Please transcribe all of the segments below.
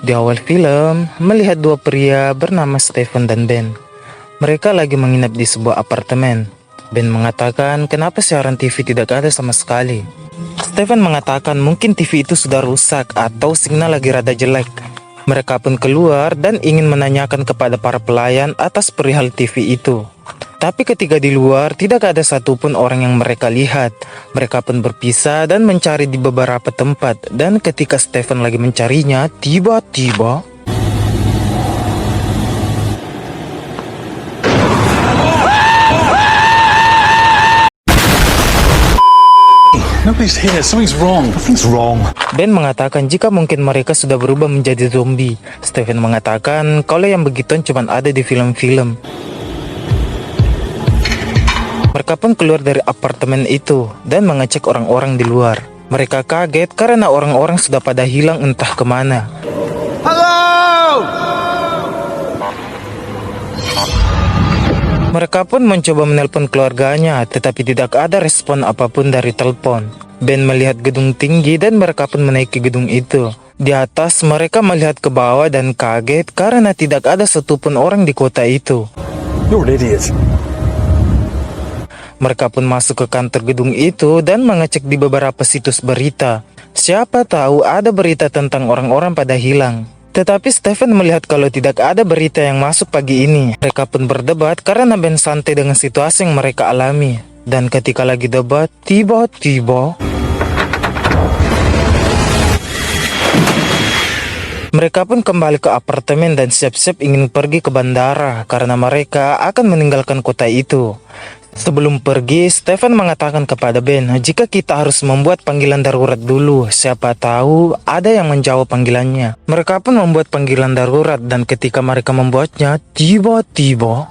Di awal film, melihat dua pria bernama Stephen dan Ben. Mereka lagi menginap di sebuah apartemen. Ben mengatakan kenapa siaran TV tidak ada sama sekali. Stephen mengatakan mungkin TV itu sudah rusak atau sinyal lagi rada jelek. Mereka pun keluar dan ingin menanyakan kepada para pelayan atas perihal TV itu. Tapi ketika di luar tidak ada satupun orang yang mereka lihat. Mereka pun berpisah dan mencari di beberapa tempat. Dan ketika Stephen lagi mencarinya, tiba-tiba Nobody's here. Something's wrong. Nothing's wrong. Ben mengatakan jika mungkin mereka sudah berubah menjadi zombie. Stephen mengatakan kalau yang begituan cuma ada di film-film. Mereka pun keluar dari apartemen itu dan mengecek orang-orang di luar. Mereka kaget karena orang-orang sudah pada hilang entah kemana. Mereka pun mencoba menelpon keluarganya, tetapi tidak ada respon apapun dari telepon. Ben melihat gedung tinggi dan mereka pun menaiki gedung itu. Di atas mereka melihat ke bawah dan kaget karena tidak ada satupun orang di kota itu. You're an idiot. Mereka pun masuk ke kantor gedung itu dan mengecek di beberapa situs berita. Siapa tahu ada berita tentang orang-orang pada hilang. Tetapi Stephen melihat kalau tidak ada berita yang masuk pagi ini. Mereka pun berdebat karena Ben santai dengan situasi yang mereka alami. Dan ketika lagi debat, tiba-tiba mereka pun kembali ke apartemen dan siap-siap ingin pergi ke bandara karena mereka akan meninggalkan kota itu. Sebelum pergi, Stephen mengatakan kepada Ben, jika kita harus membuat panggilan darurat dulu, siapa tahu ada yang menjawab panggilannya. Mereka pun membuat panggilan darurat dan ketika mereka membuatnya, tiba-tiba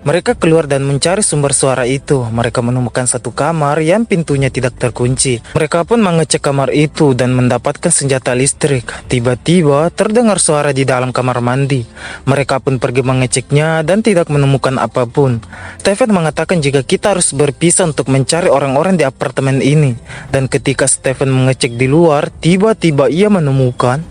mereka keluar dan mencari sumber suara itu. Mereka menemukan satu kamar yang pintunya tidak terkunci. Mereka pun mengecek kamar itu dan mendapatkan senjata listrik. Tiba-tiba terdengar suara di dalam kamar mandi. Mereka pun pergi mengeceknya dan tidak menemukan apapun. Stephen mengatakan jika kita harus berpisah untuk mencari orang-orang di apartemen ini. Dan ketika Stephen mengecek di luar, tiba-tiba ia menemukan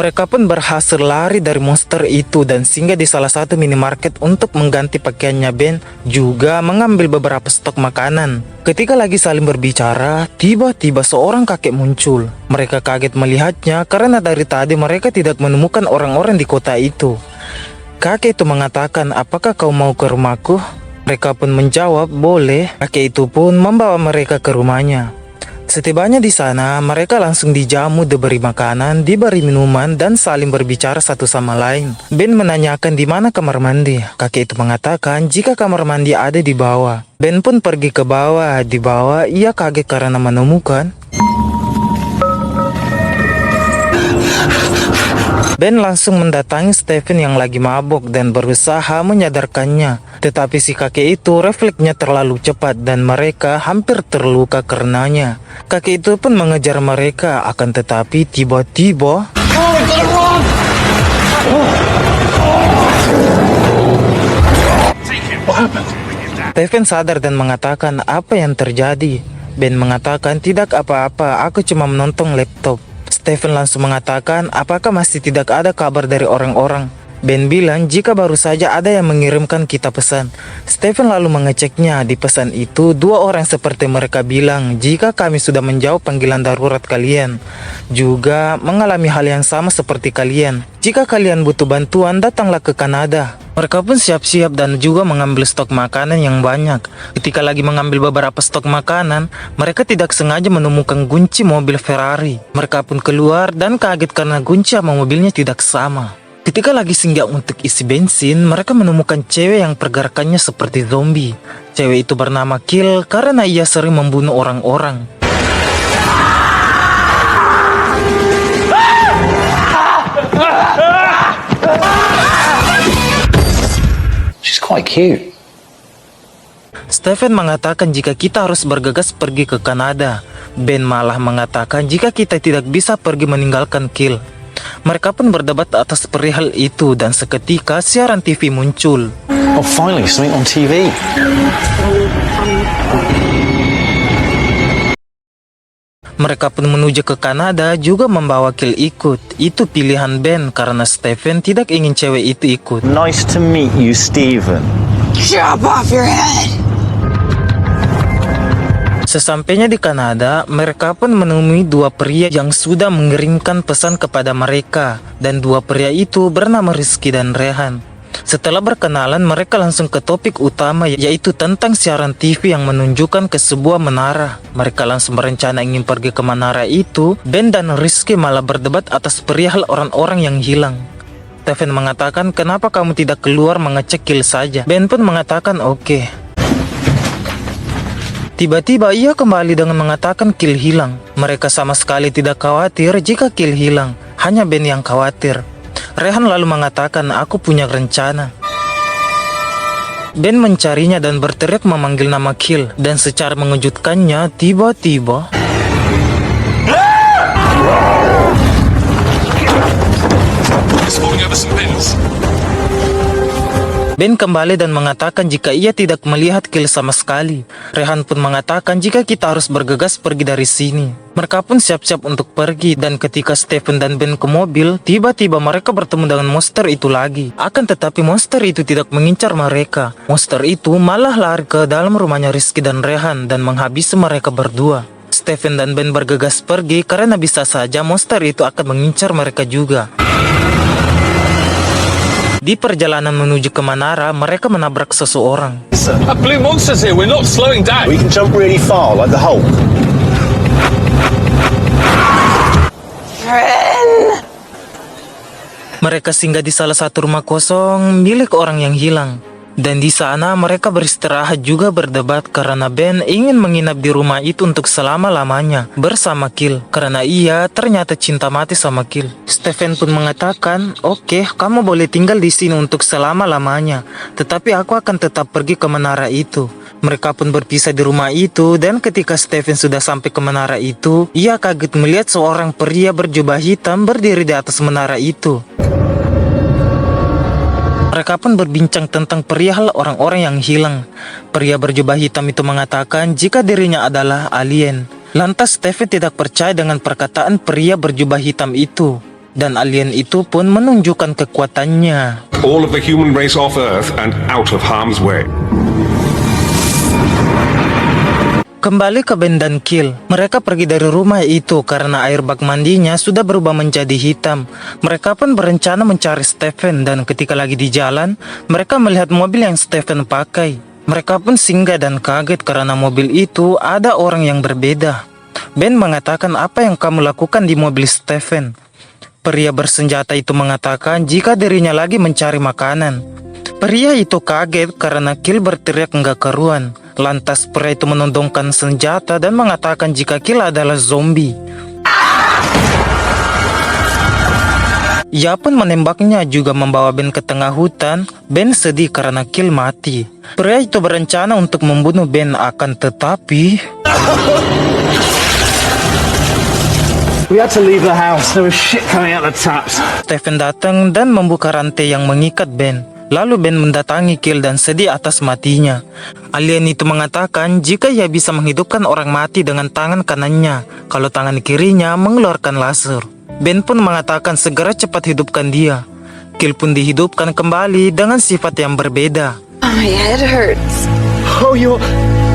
mereka pun berhasil lari dari monster itu dan singgah di salah satu minimarket untuk mengganti pakaiannya Ben, juga mengambil beberapa stok makanan. Ketika lagi saling berbicara, tiba-tiba seorang kakek muncul. Mereka kaget melihatnya karena dari tadi mereka tidak menemukan orang-orang di kota itu. Kakek itu mengatakan, apakah kau mau ke rumahku? Mereka pun menjawab, boleh. Kakek itu pun membawa mereka ke rumahnya. Setibanya di sana, mereka langsung dijamu, diberi makanan, diberi minuman, dan saling berbicara satu sama lain. Ben menanyakan di mana kamar mandi. Kakek itu mengatakan jika kamar mandi ada di bawah. Ben pun pergi ke bawah. Di bawah, ia kaget karena menemukan Ben langsung mendatangi Stephen yang lagi mabuk dan berusaha menyadarkannya. Tetapi si kakek itu refleksnya terlalu cepat dan mereka hampir terluka karenanya. Kakek itu pun mengejar mereka, akan tetapi tiba-tiba Stephen sadar dan mengatakan apa yang terjadi. Ben mengatakan tidak apa-apa, aku cuma menonton laptop. Stephen langsung mengatakan apakah masih tidak ada kabar dari orang-orang. Ben bilang jika baru saja ada yang mengirimkan kita pesan. Stephen lalu mengeceknya. Di pesan itu dua orang seperti mereka bilang jika kami sudah menjawab panggilan darurat kalian, juga mengalami hal yang sama seperti kalian. Jika kalian butuh bantuan, datanglah ke Kanada. Mereka pun siap-siap dan juga mengambil stok makanan yang banyak. Ketika lagi mengambil beberapa stok makanan, mereka tidak sengaja menemukan kunci mobil Ferrari. Mereka pun keluar dan kaget karena kunci sama mobilnya tidak sama. Ketika lagi singgah untuk isi bensin, mereka menemukan cewek yang pergerakannya seperti zombie. Cewek itu bernama Kill karena ia sering membunuh orang-orang. She's quite cute. Stephen mengatakan jika kita harus bergegas pergi ke Kanada. Ben malah mengatakan jika kita tidak bisa pergi meninggalkan Kill. Mereka pun berdebat atas perihal itu dan seketika siaran TV muncul. Oh, finally, something on TV. Mereka pun menuju ke Kanada juga membawa Kill ikut. Itu pilihan Ben karena Stephen tidak ingin cewek itu ikut. Nice to meet you, Stephen. Chop off your head! Sesampainya di Kanada, mereka pun menemui dua pria yang sudah mengirimkan pesan kepada mereka. Dan dua pria itu bernama Rizky dan Rehan. Setelah berkenalan, mereka langsung ke topik utama, yaitu tentang siaran TV yang menunjukkan ke sebuah menara. Mereka langsung berencana ingin pergi ke menara itu. Ben dan Rizky malah berdebat atas perihal orang-orang yang hilang. Stephen mengatakan, kenapa kamu tidak keluar mengecek Kill saja? Ben pun mengatakan oke. Tiba-tiba ia kembali dengan mengatakan Kill hilang. Mereka sama sekali tidak khawatir jika Kill hilang. Hanya Ben yang khawatir. Rehan lalu mengatakan, aku punya rencana. Ben mencarinya dan berteriak memanggil nama Kill. Dan secara mengejutkannya, tiba-tiba Ben kembali dan mengatakan jika ia tidak melihat Kill sama sekali. Rehan pun mengatakan jika kita harus bergegas pergi dari sini. Mereka pun siap-siap untuk pergi dan ketika Stephen dan Ben ke mobil, tiba-tiba mereka bertemu dengan monster itu lagi. Akan tetapi monster itu tidak mengincar mereka. Monster itu malah lari ke dalam rumahnya Rizky dan Rehan dan menghabisi mereka berdua. Stephen dan Ben bergegas pergi karena bisa saja monster itu akan mengincar mereka juga. Di perjalanan menuju ke menara, mereka menabrak seseorang. A blue monster's here. We're not slowing down. We can jump really far, like the Hulk. Ren! Mereka singgah di salah satu rumah kosong milik orang yang hilang. Dan di sana mereka beristirahat juga berdebat karena Ben ingin menginap di rumah itu untuk selama-lamanya bersama Kill. Karena ia ternyata cinta mati sama Kill. Stephen pun mengatakan, oke, kamu boleh tinggal di sini untuk selama-lamanya. Tetapi aku akan tetap pergi ke menara itu. Mereka pun berpisah di rumah itu dan ketika Stephen sudah sampai ke menara itu, ia kaget melihat seorang pria berjubah hitam berdiri di atas menara itu. Mereka pun berbincang tentang perihal orang-orang yang hilang. Pria berjubah hitam itu mengatakan jika dirinya adalah alien. Lantas Stephen tidak percaya dengan perkataan pria berjubah hitam itu. Dan alien itu pun menunjukkan kekuatannya. All of the human race off Earth and out of harm's way. Kembali ke Ben dan Kill. Mereka pergi dari rumah itu karena air bak mandinya sudah berubah menjadi hitam. Mereka pun berencana mencari Stephen dan ketika lagi di jalan, mereka melihat mobil yang Stephen pakai. Mereka pun singgah dan kaget karena mobil itu ada orang yang berbeda. Ben mengatakan apa yang kamu lakukan di mobil Stephen. Pria bersenjata itu mengatakan jika dirinya lagi mencari makanan. Pria itu kaget karena Kill berteriak enggak karuan. Lantas pria itu menodongkan senjata dan mengatakan jika Kill adalah zombie. Ia pun menembaknya juga membawa Ben ke tengah hutan. Ben sedih karena Kill mati. Pria itu berencana untuk membunuh Ben akan tetapi We had to leave the house. There was shit coming out the taps. Stephen datang dan membuka rantai yang mengikat Ben. Lalu Ben mendatangi Kill dan sedih atas matinya. Alien itu mengatakan jika ia bisa menghidupkan orang mati dengan tangan kanannya, kalau tangan kirinya mengeluarkan laser. Ben pun mengatakan segera cepat hidupkan dia. Kill pun dihidupkan kembali dengan sifat yang berbeda. My head hurts. Oh,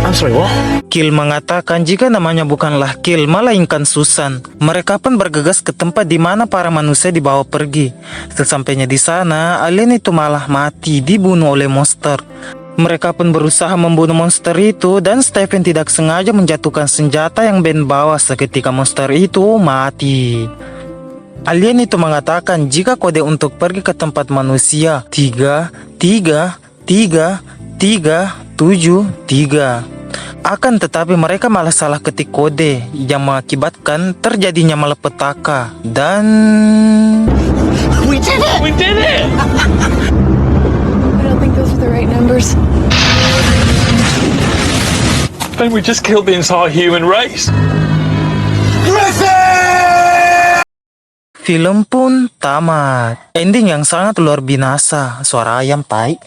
I'm sorry, what? Kill mengatakan jika namanya bukanlah Kill, melainkan Susan. Mereka pun bergegas ke tempat di mana para manusia dibawa pergi. Sesampainya di sana, alien itu malah mati, dibunuh oleh monster. Mereka pun berusaha membunuh monster itu dan Stephen tidak sengaja menjatuhkan senjata yang Ben bawa seketika monster itu mati. Alien itu mengatakan jika kode untuk pergi ke tempat manusia 3-3-3-3-7-3. Akan tetapi mereka malah salah ketik kode yang mengakibatkan terjadinya malapetaka dan We did it! We did it! I don't think those are the right numbers. Stephen, we just killed the entire human race. Film pun tamat. Ending yang sangat luar biasa. Suara ayam, pai.